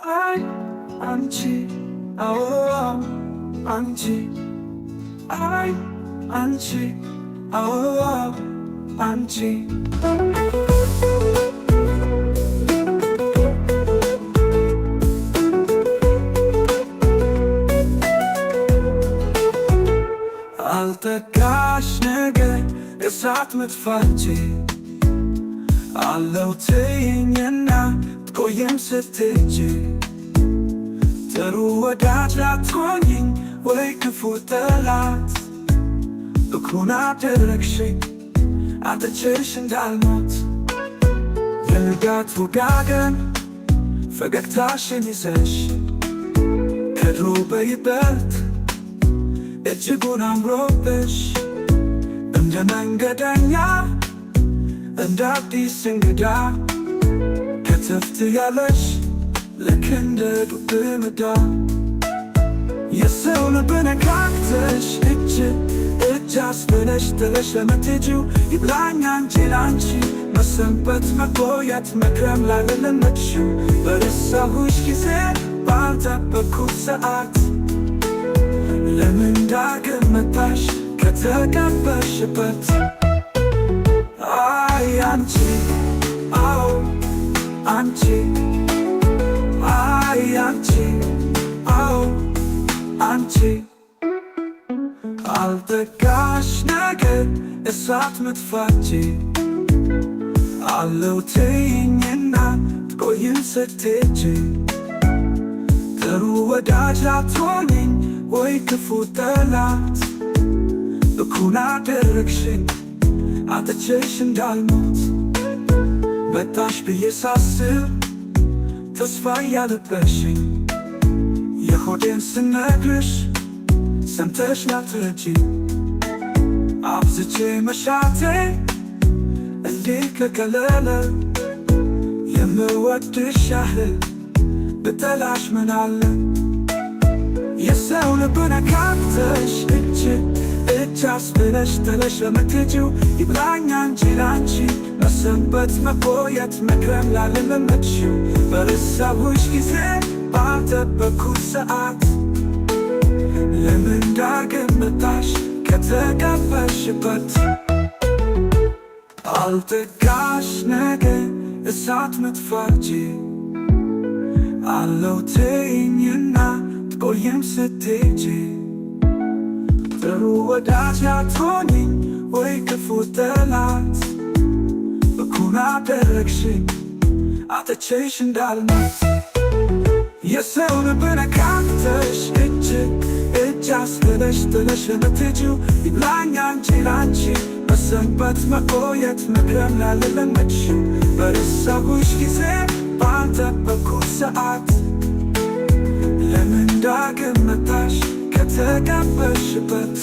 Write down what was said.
I አንቺ oh አንቺ I አንቺ oh አንቺ አልተካሽ ነገር እሳት ምትፋች አለው ትይኝና ትቆይም ስትሄጂ ጥሩ ወዳጅ ላትሆኚኝ ወይ ክፉ ጠላት እኩን አደረግሽኝ አጥቼሽ እንዳልሞት የንጋት ውጋገን ፈገግታሽን ይዘሽ ከድሮ በይበልጥ እጅጉን አምሮብሽ እንደ መንገደኛ እንደ አዲስ እንግዳ ከተፍት ያለሽ ልክ እንደ ዱብ እዳ የሰው ልብ ነካክተሽ እጅ አስብለሽ ጥለሽ ለምትሄጂው ይብላኝ አንቺ ላንቺ መሰንበት መቆየት መክረም ላይ ለለመድሽው በረሳሁሽ ጊዜ ባልጠበቅኩት ሰዓት ለምን ዳግም መጣሽ ከተቀበርሽበት? አይ አንቺ አዎ አንቺ አይ አንቺ አዎ አንቺ አልተካሽ ነገር እሳት ምትፋች አለው ትይኝና ትቆይም ስትሄጂ ጥሩ ወዳጅ ላትሆኚኝ ወይ ክፉ ጠላት እኩን አደረግሽኝ አጥቼሽ እንዳልሞት መጣሽ ብዬ ሳስብ ተስፋ እያለበሽኝ የሆዴን ስነግርሽ ሰምተሽ ላትረጂ አብዝቼ መሻቴ እንዲህ ከቀለለ የምወድሽ ያህል ብጠላሽ ምን አለ የሰው ልብ ነካክተሽ እጅ አስብለሽ ጥለሽ ለምትሄጂው ይብላኝ አንቺ ላንቺ መሰንበት መቆየት መክረም ላለመመድሽው በረሳሁሽ ጊዜ ባልጠበቅኩት ሰዓት ለምን ዳግም መጣሽ ከተቀበርሽበት? አልተካሽ ነገር እሳት ምትፋች አለው ትይኝና ትቆይም ስትሄጂ ጥሩ ወዳጅ ላትሆኚኝ ወይ ክፉ ጠላት እኩን አደረግሽኝ አጥቼሽ እንዳልሞት የሰው ልብ ነካክተሽ እጅ አስብለሽ ጥለሽ ለምትሄጂው ይብላኝ አንቺ ላንቺ መሰንበት መቆየት መክረም ላለመድሽው በረሳሁሽ ጊዜ ባልጠበቅኩት ሰዓት ለምን ዳግም መጣሽ ከተቀበርሽበት?